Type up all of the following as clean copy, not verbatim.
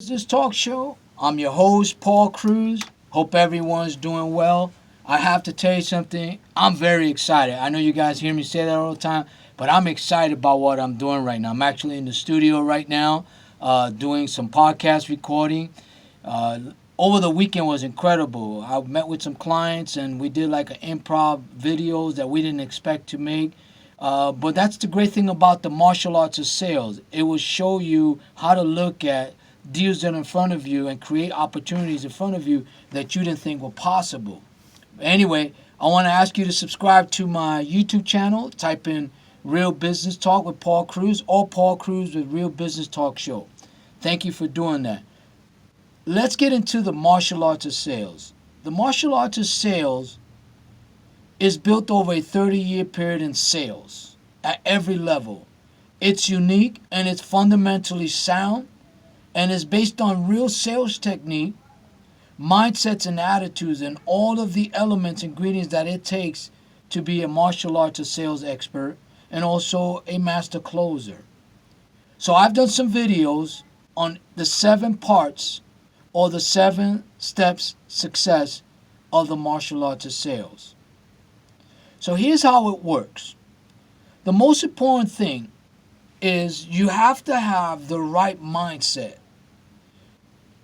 Business Talk Show. I'm your host, Paul Cruz. Hope everyone's doing well. I have to tell you something. I'm very excited. I know you guys hear me say that all the time, but I'm excited about what I'm doing right now. I'm actually in the studio right now doing some podcast recording. Uh, Over the weekend was incredible. I met with some clients and we did like an improv videos that we didn't expect to make. But that's the great thing about the martial arts of sales. It will show you how to look at deals that are in front of you and create opportunities in front of you that you didn't think were possible. Anyway, I want to ask you to subscribe to my YouTube channel. Type in Real Business Talk with Paul Cruz or Paul Cruz with Real Business Talk Show. Thank you for doing that. Let's get into the martial arts of sales. The martial arts of sales is built over a 30-year period in sales at every level. It's unique and it's fundamentally sound and is based on real sales technique, mindsets and attitudes, and all of the elements, ingredients that it takes to be a martial arts or sales expert and also a master closer. So I've done some videos on the 7 parts or the 7 steps success of the martial arts of sales. So here's how it works. The most important thing is you have to have the right mindset.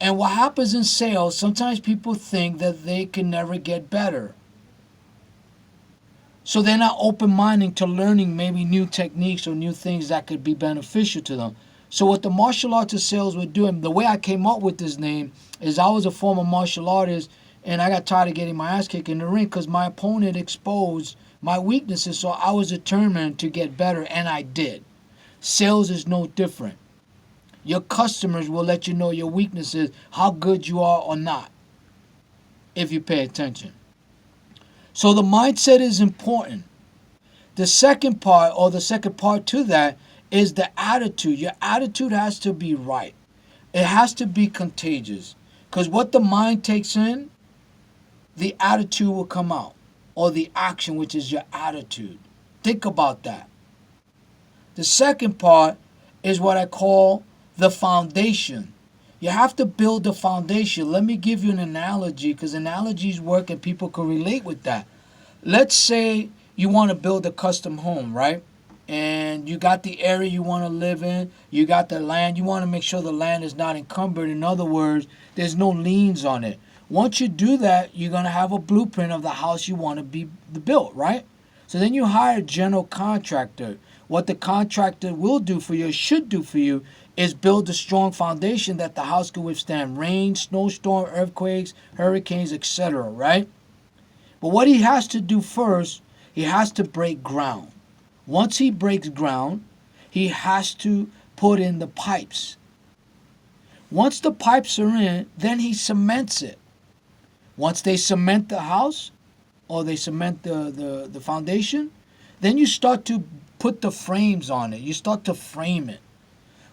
And what happens in sales, sometimes people think that they can never get better. So they're not open-minded to learning maybe new techniques or new things that could be beneficial to them. So what the martial arts of sales were doing, the way I came up with this name is I was a former martial artist and I got tired of getting my ass kicked in the ring because my opponent exposed my weaknesses. So I was determined to get better and I did. Sales is no different. Your customers will let you know your weaknesses, how good you are or not, if you pay attention. So the mindset is important. The second part, or the second part to that, is the attitude. Your attitude has to be right. It has to be contagious. Because what the mind takes in, the attitude will come out. Or the action, which is your attitude. Think about that. The second part is what I call the foundation. You have to build the foundation. Let me give you an analogy because analogies work and people can relate with that. Let's say you want to build a custom home, right? And you got the area you want to live in, you got the land, you want to make sure the land is not encumbered. In other words, there's no liens on it. Once you do that, you're going to have a blueprint of the house you want to be built, right? So then you hire a general contractor. What the contractor will do for you, should do for you, is build a strong foundation that the house can withstand rain, snowstorm, earthquakes, hurricanes, etc., right? But what he has to do first, he has to break ground. Once he breaks ground, he has to put in the pipes. Once the pipes are in, then he cements it. Once they cement the house, or they cement the foundation, then you start to put the frames on it. You start to frame it.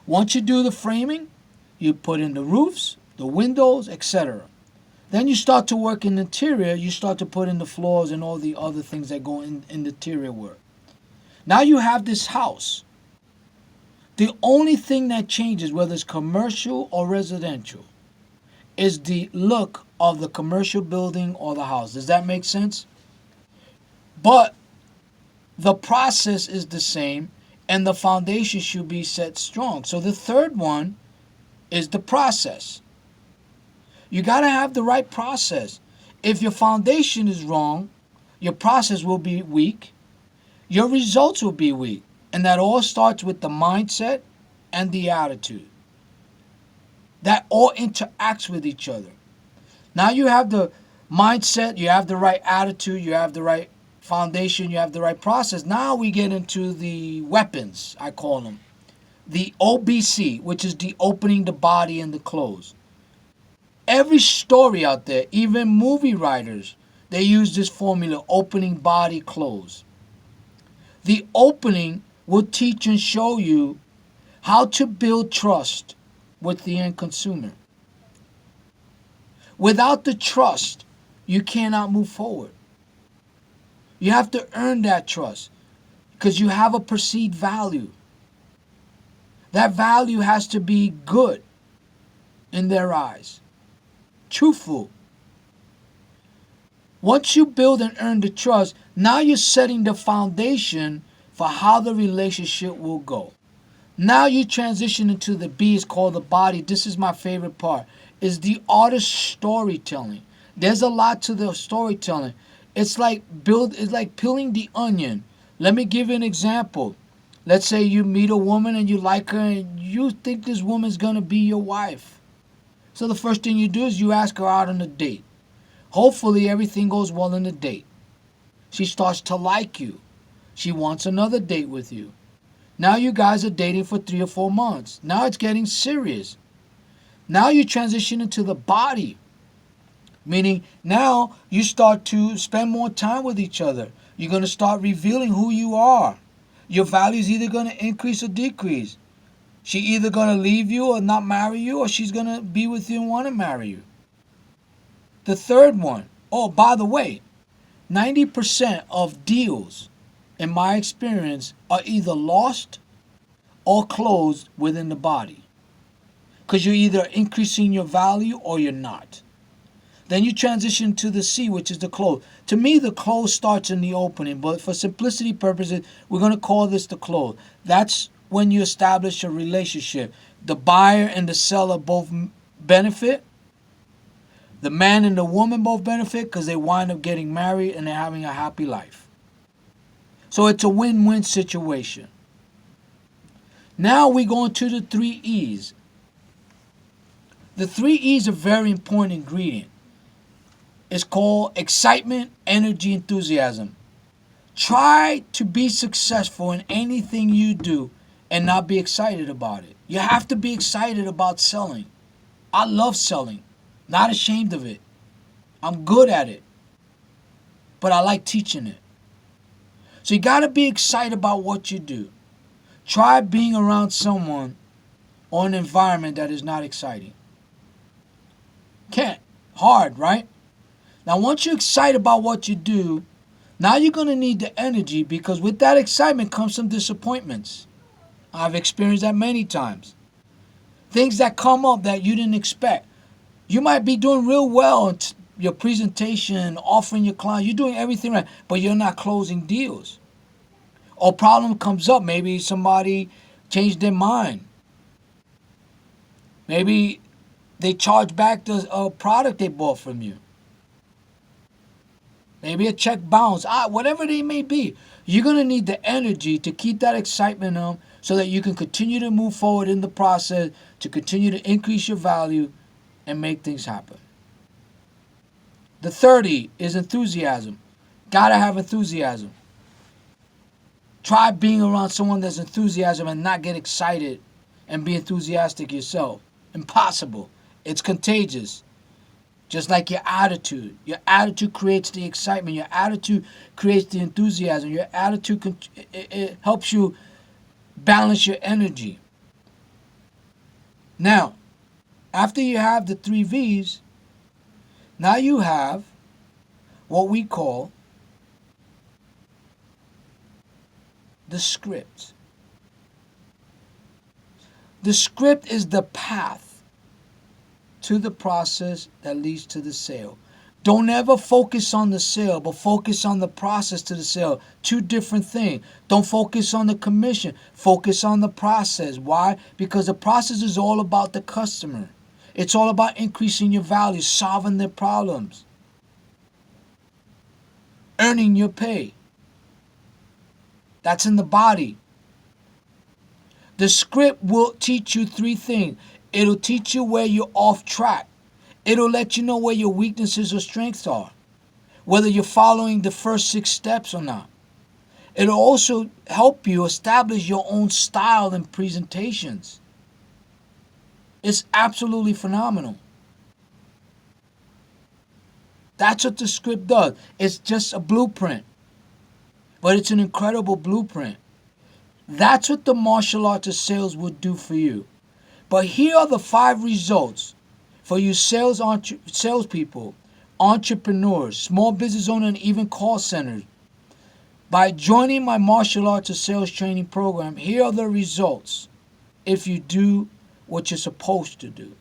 Once you do the framing, you put in the roofs, the windows, etc. Then you start to work in the interior. You start to put in the floors and all the other things that go in the interior work. Now you have this house. The only thing that changes, whether it's commercial or residential, is the look of the commercial building or the house. Does that make sense? But the process is the same and the foundation should be set strong. So the third one is the process. You got to have the right process. If your foundation is wrong, your process will be weak, your results will be weak. And that all starts with the mindset and the attitude. That all interacts with each other. Now you have the mindset, you have the right attitude, you have the right foundation, you have the right process. Now we get into the weapons, I call them. The OBC, which is the opening, the body, and the close. Every story out there, even movie writers, they use this formula, opening, body, close. The opening will teach and show you how to build trust with the end consumer. Without the trust, you cannot move forward. You have to earn that trust because you have a perceived value. That value has to be good. in their eyes. Truthful. Once you build and earn the trust, now you're setting the foundation for how the relationship will go. Now you transition into the B, is called the body. This is my favorite part. Is the artist storytelling. There's a lot to the storytelling. It's like peeling the onion. Let me give you an example. Let's say you meet a woman and you like her and you think this woman's gonna be your wife. So the first thing you do is you ask her out on a date. Hopefully everything goes well in the date. She starts to like you. She wants another date with you. Now you guys are dating for 3 or 4 months. Now it's getting serious. Now you transition into the body. Meaning now you start to spend more time with each other. You're going to start revealing who you are. Your value is either going to increase or decrease. She either going to leave you or not marry you, or she's going to be with you and want to marry you. The third one, oh, by the way, 90% of deals, in my experience, are either lost or closed within the body. Because you're either increasing your value or you're not. Then you transition to the C, which is the close. To me, the close starts in the opening, but for simplicity purposes, we're going to call this the close. That's when you establish a relationship. The buyer and the seller both benefit. The man and the woman both benefit because they wind up getting married and they're having a happy life. So it's a win-win situation. Now we go into the 3 E's. The 3 E's are a very important ingredient. It's called excitement, energy, enthusiasm. Try to be successful in anything you do and not be excited about it. You have to be excited about selling. I love selling. Not ashamed of it. I'm good at it. But I like teaching it. So you got to be excited about what you do. Try being around someone or an environment that is not exciting. Can't. Hard, right? Now once you're excited about what you do, now you're going to need the energy, because with that excitement comes some disappointments. I've experienced that many times. Things that come up that you didn't expect. You might be doing real well in your presentation, offering your client. You're doing everything right, but you're not closing deals. Or problem comes up. Maybe somebody changed their mind. Maybe they charge back the product they bought from you. Maybe a check bounce. Whatever they may be. You're going to need the energy to keep that excitement up so that you can continue to move forward in the process, to continue to increase your value and make things happen. The 30 is enthusiasm. Gotta have enthusiasm. Try being around someone that's enthusiasm and not get excited and be enthusiastic yourself. Impossible. It's contagious. Just like your attitude. Your attitude creates the excitement. Your attitude creates the enthusiasm. Your attitude it helps you balance your energy. Now, after you have the 3 V's, now you have what we call the script. The script is the path to the process that leads to the sale. Don't ever focus on the sale, but focus on the process to the sale. 2 different things. Don't focus on the commission. Focus on the process. Why? Because the process is all about the customer. It's all about increasing your value, solving their problems, earning your pay. That's in the body. The script will teach you 3 things. It'll teach you where you're off track. It'll let you know where your weaknesses or strengths are, whether you're following the first 6 steps or not. It'll also help you establish your own style and presentations. It's absolutely phenomenal. That's what the script does. It's just a blueprint, but it's an incredible blueprint. That's what the martial arts of sales would do for you. But here are the 5 results for you salespeople, entrepreneurs, small business owners, and even call centers. By joining my martial arts of sales training program, here are the results if you do what you're supposed to do.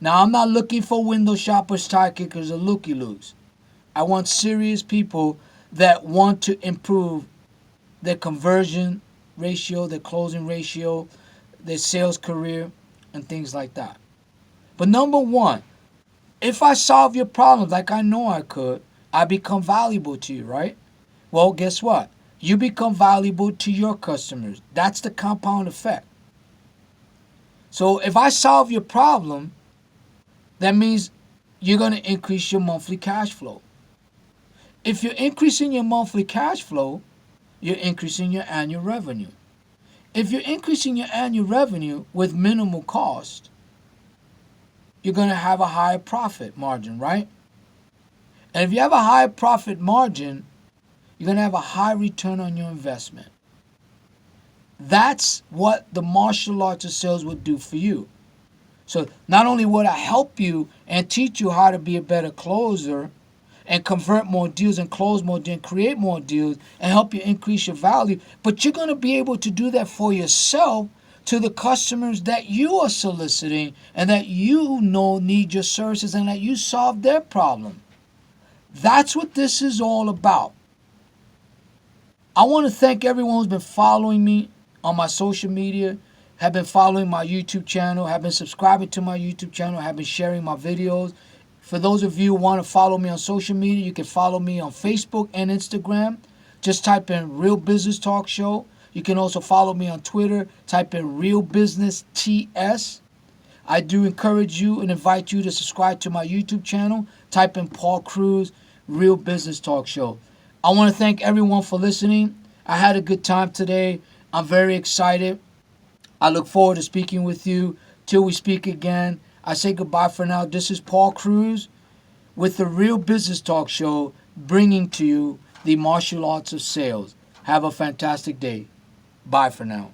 Now, I'm not looking for window shoppers, tie kickers, or looky-loos. I want serious people that want to improve their conversion ratio, their closing ratio, their sales career, and things like that. But number one, if I solve your problems like I know I could, I become valuable to you, right? Well, guess what? You become valuable to your customers. That's the compound effect. So if I solve your problem, that means you're going to increase your monthly cash flow. If you're increasing your monthly cash flow, you're increasing your annual revenue. If you're increasing your annual revenue with minimal cost, you're going to have a higher profit margin, right? And if you have a high profit margin, you're going to have a high return on your investment. That's what the martial arts of sales would do for you. So not only would I help you and teach you how to be a better closer and convert more deals and close more deals and create more deals and help you increase your value, but you're going to be able to do that for yourself to the customers that you are soliciting and that you know need your services and that you solve their problem. That's what this is all about. I want to thank everyone who's been following me on my social media, have been following my YouTube channel, have been subscribing to my YouTube channel, have been sharing my videos. For those of you who want to follow me on social media, you can follow me on Facebook and Instagram. Just type in Real Business Talk Show. You can also follow me on Twitter. Type in Real Business TS. I do encourage you and invite you to subscribe to my YouTube channel. Type in Paul Cruz Real Business Talk Show. I want to thank everyone for listening. I had a good time today. I'm very excited. I look forward to speaking with you till we speak again. I say goodbye for now. This is Paul Cruz with the Real Business Talk Show, bringing to you the martial arts of sales. Have a fantastic day. Bye for now.